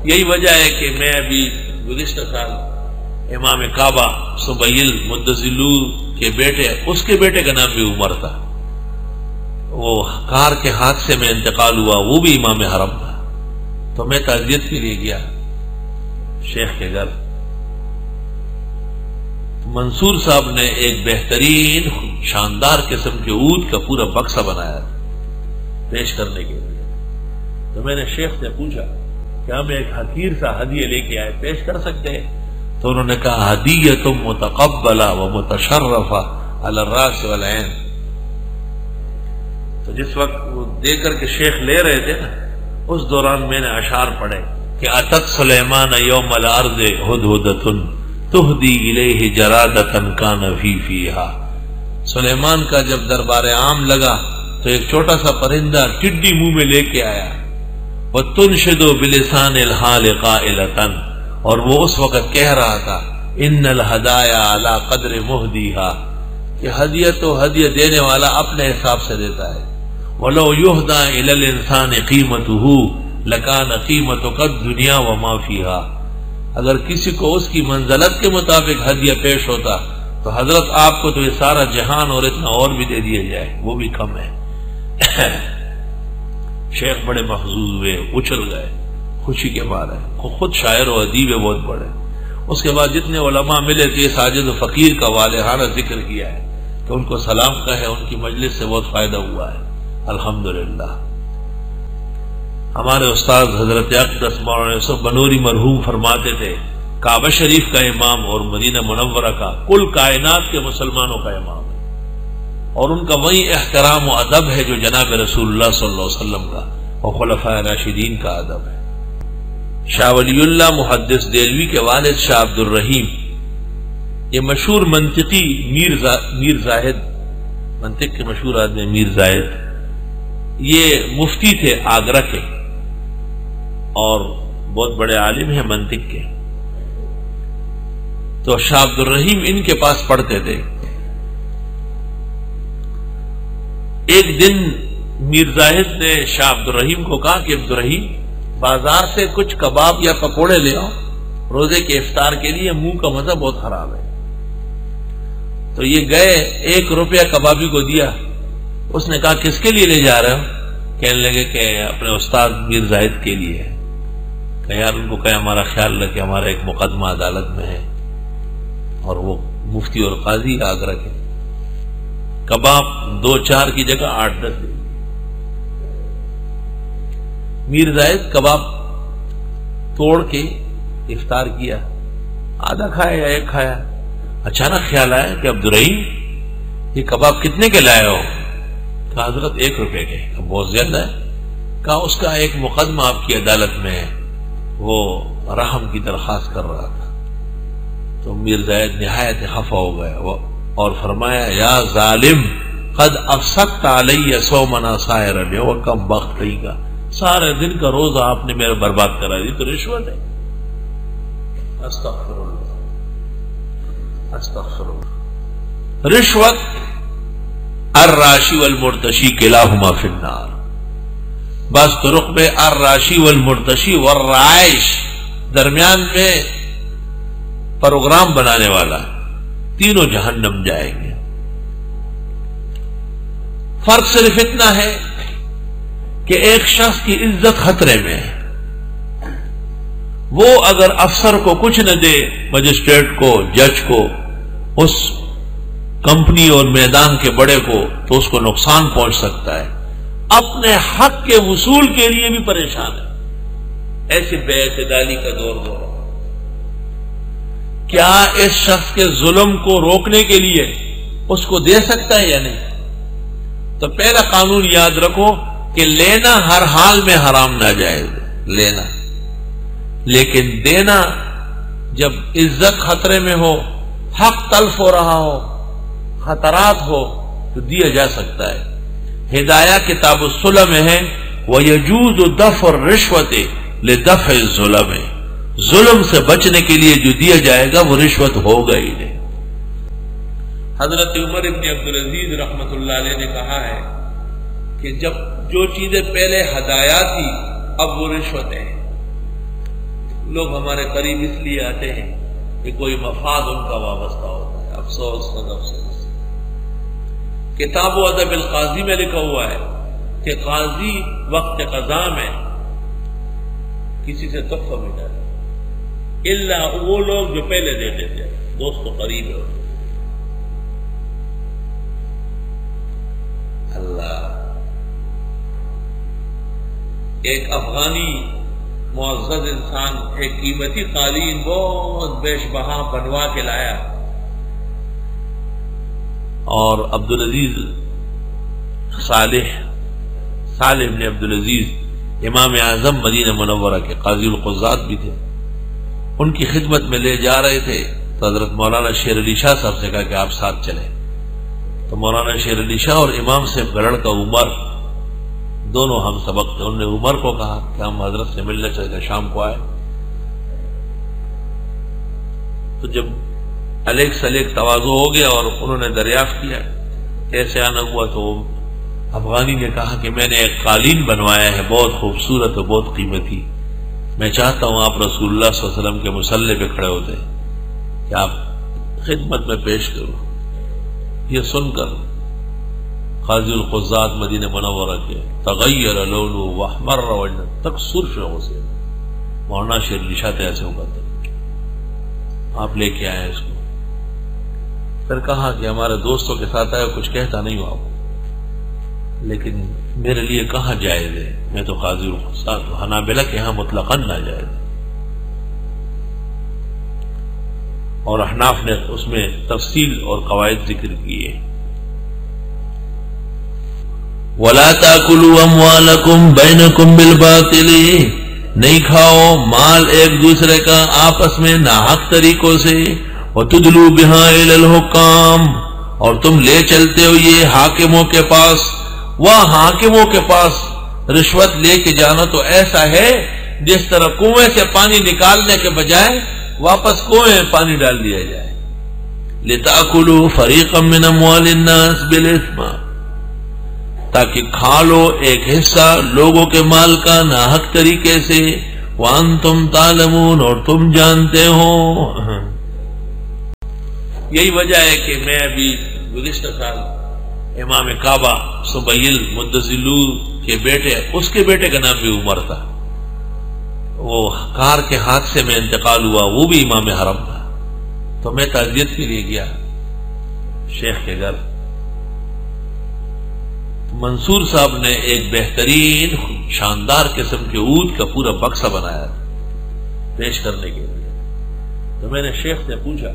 یہی وجہ ہے کہ میں ابھی گزشتہ سال امام کعبہ سبیل مدذلو کے بیٹے، اس کے بیٹے کا نام بھی عمر تھا، وہ کار کے حادثے میں انتقال ہوا، وہ بھی امام حرم تھا، تو میں تعزیت کے لیے گیا شیخ کے گھر۔ منصور صاحب نے ایک بہترین شاندار قسم کے اود کا پورا بکسہ بنایا تھا پیش کرنے کے لیے، تو میں نے شیخ سے پوچھا کہ ہم ایک حقیر سا ہدیہ لے کے آئے، پیش کر سکتے ہیں؟ تو انہوں نے کہا ہدیۃ متقبلہ و متشرفہ علی الراس والعین۔ تو جس وقت وہ دے کر کے شیخ لے رہے تھے نا، اس دوران میں نے اشعار پڑھے کہ اتت سلیمان یوم الارض ہدہدۃ تہدی الیہ جرادۃ کان فی فیہا۔ سلیمان کا جب دربار عام لگا تو ایک چھوٹا سا پرندہ ٹڈی منہ میں لے کے آیا، وَتُنْشِدُ بِلِسَانِ الْحَالِ قَائِلَةً، اور وہ اس وقت کہہ رہا تھا ان الہدایا علی قدر مہدیہا، کہ ہدیہ تو ہدیہ دینے والا اپنے حساب سے دیتا ہے، وَلَوْ يُهْدَى إِلَى الْإِنسَانِ قِيمَتُهُ لَكَانَ قِيمَتُكَ الدُّنْيَا وَمَا فِيهَا۔ اگر کسی کو اس کی منزلت کے مطابق ہدیہ پیش ہوتا تو حضرت آپ کو تو یہ سارا جہان اور اتنا اور بھی دے دیا جائے، وہ بھی کم ہے۔ شیخ بڑے محظوظ ہوئے، اچھل گئے خوشی کے مارے، خود شاعر و ادیب بہت بڑے۔ اس کے بعد جتنے علماء ملے تھے ساجد و فقیر کا والہانہ ذکر کیا ہے کہ ان کو سلام کہے، ان کی مجلس سے بہت فائدہ ہوا ہے الحمدللہ۔ ہمارے استاد حضرت اقدس مولانا یوسف بنوری مرحوم فرماتے تھے کعبہ شریف کا امام اور مدینہ منورہ کا کل کائنات کے مسلمانوں کا امام ہے، اور ان کا وہی احترام و ادب ہے جو جناب رسول اللہ صلی اللہ علیہ وسلم کا اور خلفائے راشدین کا ادب ہے۔ شاہ ولی اللہ محدث دہلوی کے والد شاہ عبد الرحیم، یہ مشہور منطقی میر زاہد، منطق کے مشہور آدمی میر زاہد، یہ مفتی تھے آگرہ کے اور بہت بڑے عالم ہیں منطق کے۔ تو شاہ عبد الرحیم ان کے پاس پڑھتے تھے۔ ایک دن میر زاہد نے شاہ عبد الرحیم کو کہا کہ عبد الرحیم بازار سے کچھ کباب یا پکوڑے لے آؤ، روزے کے افطار کے لیے، منہ کا مزہ بہت خراب ہے۔ تو یہ گئے، 1 روپیہ کبابی کو دیا، اس نے کہا کس کے لیے لے جا رہے ہو؟ کہنے لگے کہ اپنے استاد میر زاہد کے لیے۔ کہ یار ان کو کہے ہمارا خیال رکھے، ہمارا ایک مقدمہ عدالت میں ہے، اور وہ مفتی اور قاضی آگرہ کے۔ کباب 2-4 کی جگہ 8-10 دے۔ میر زاہد کباب توڑ کے افطار کیا، آدھا کھایا یا 1 کھایا۔ اچانک خیال آیا کہ عبد الرحیم یہ کباب کتنے کے لائے ہو؟ کہا حضرت 1 روپے کے۔ کہا بہت زیادہ ہے۔ کہا اس کا ایک مقدمہ آپ کی عدالت میں ہے، وہ رحم کی درخواست کر رہا تھا۔ تو میر زاہد نہایت خفا ہو گیا اور فرمایا یا ظالم قد افسدت علی صومنا سائر اليوم، وہ کم بخت کہیں گا، سارے دن کا روزہ آپ نے میرا برباد کرا دی، تو رشوت ہے۔ استغفر اللہ استغفر اللہ۔ رشوت الراشی والمرتشی کلاہما فی النار۔ بعض طرق میں الراشی والمرتشی والرائش، درمیان میں پروگرام بنانے والا، تینوں جہنم جائیں گے۔ فرق صرف اتنا ہے کہ ایک شخص کی عزت خطرے میں ہے، وہ اگر افسر کو کچھ نہ دے، مجسٹریٹ کو، جج کو، اس کمپنی اور میدان کے بڑے کو، تو اس کو نقصان پہنچ سکتا ہے، اپنے حق کے وصول کے لیے بھی پریشان ہے۔ ایسی بے اعتدالی کا دور ہو رہا ہے۔ کیا اس شخص کے ظلم کو روکنے کے لیے اس کو دے سکتا ہے یا نہیں؟ تو پہلا قانون یاد رکھو کہ لینا ہر حال میں حرام ناجائز ہے، لینا، لیکن دینا جب عزت خطرے میں ہو، حق تلف ہو رہا ہو، خطرات ہو، تو دیا جا سکتا ہے۔ ہدایہ کتاب الصلح میں ہے وَيَجُوزُ دَفْعُ الرِّشْوَةِ لِدَفْعِ الظُّلَمِ، ظلم سے بچنے کے لیے جو دیا جائے گا وہ رشوت ہوگا ہی نہیں۔ حضرت عمر ابن عبدالعزیز رحمت اللہ علیہ نے کہا ہے کہ جب جو چیزیں پہلے ہدایہ تھی اب وہ رشوت ہے، لوگ ہمارے قریب اس لیے آتے ہیں کہ کوئی مفاد ان کا وابستہ ہوتا ہے. افسوس افسوس. کتاب و ادب القاضی میں لکھا ہوا ہے کہ قاضی وقت قضا میں کسی سے تحفہ ملا الا وہ لوگ جو پہلے دیتے تھے، دوست و قریب ہے. اللہ، ایک افغانی معزز انسان ایک قیمتی قالین بہت بیش بہا بنوا کے لایا، اور عبدالعزیز صالح بن عبدالعزیز امام اعظم مدینہ منورہ کے قاضی القضات بھی تھے، ان کی خدمت میں لے جا رہے تھے تو حضرت مولانا شیر علی شاہ صاحب سے کہا کہ آپ ساتھ چلیں. تو مولانا شیر علی شاہ اور امام سے گڑھ کا عمر دونوں ہم سبق تھے. انہوں نے عمر کو کہا کہ ہم حضرت سے ملنے چلے، شام کو آئے. تو جب الیک سلیک تواضع ہو گیا اور انہوں نے دریافت کیا کیسے آنا ہوا، تو افغانی نے کہا کہ میں نے ایک قالین بنوایا ہے بہت خوبصورت اور بہت قیمتی، میں چاہتا ہوں آپ رسول اللہ صلی اللہ علیہ وسلم کے مصلی پہ کھڑے ہوتے کہ آپ خدمت میں پیش کرو. یہ سن کر قاضی القضات مدینہ منورہ کے تغیر لونہ واحمر وجهہ تک سرخ ہو سے مولانا شیر علی شاہ ایسے ہو کرتے، آپ لے کے آئے اس کو. پھر کہا کہ ہمارے دوستوں کے ساتھ آئے، کچھ کہتا نہیں ہوں آپ، لیکن میرے لیے کہاں جائز ہے، میں تو قاضی القضات ہوں. حنابلہ کے ہاں مطلقاً ناجائز ہے، اور احناف نے اس میں تفصیل اور قواعد ذکر کیے. وَلَا تَأْكُلُوا أَمْوَالَكُمْ بَيْنَكُمْ بِالْبَاطِلِ، نہیں کھاؤ مال ایک دوسرے کا آپس میں ناحق طریقوں سے. وَتُدْلُوا بِهَا إِلَى الْحُكَامِ، اور تم لے چلتے ہو یہ حاکموں کے پاس. وہاں حاکموں کے پاس رشوت لے کے جانا تو ایسا ہے جس طرح کنویں سے پانی نکالنے کے بجائے واپس کنویں میں پانی ڈال دیا جائے. لِتَأْكُلُوا فَرِيقًا مِّنْ أَمْوَالِ النَّاسِ بِالْإِثْمِ، تاکہ کھا لو ایک حصہ لوگوں کے مال کا ناحق طریقے سے. وَأَنْتُمْ تَعْلَمُونَ، اور تم جانتے ہو. یہی وجہ ہے کہ میں ابھی گزشتہ سال امام کعبہ سبیل مدثلو کے بیٹے، اس کے بیٹے کا نام بھی عمر تھا، وہ کار کے حادثے میں انتقال ہوا، وہ بھی امام حرم تھا. تو میں تعزیت کے لیے گیا شیخ کے گھر. منصور صاحب نے ایک بہترین شاندار قسم کے اونٹ کا پورا بکسا بنایا پیش کرنے کے لیے. تو میں نے شیخ سے پوچھا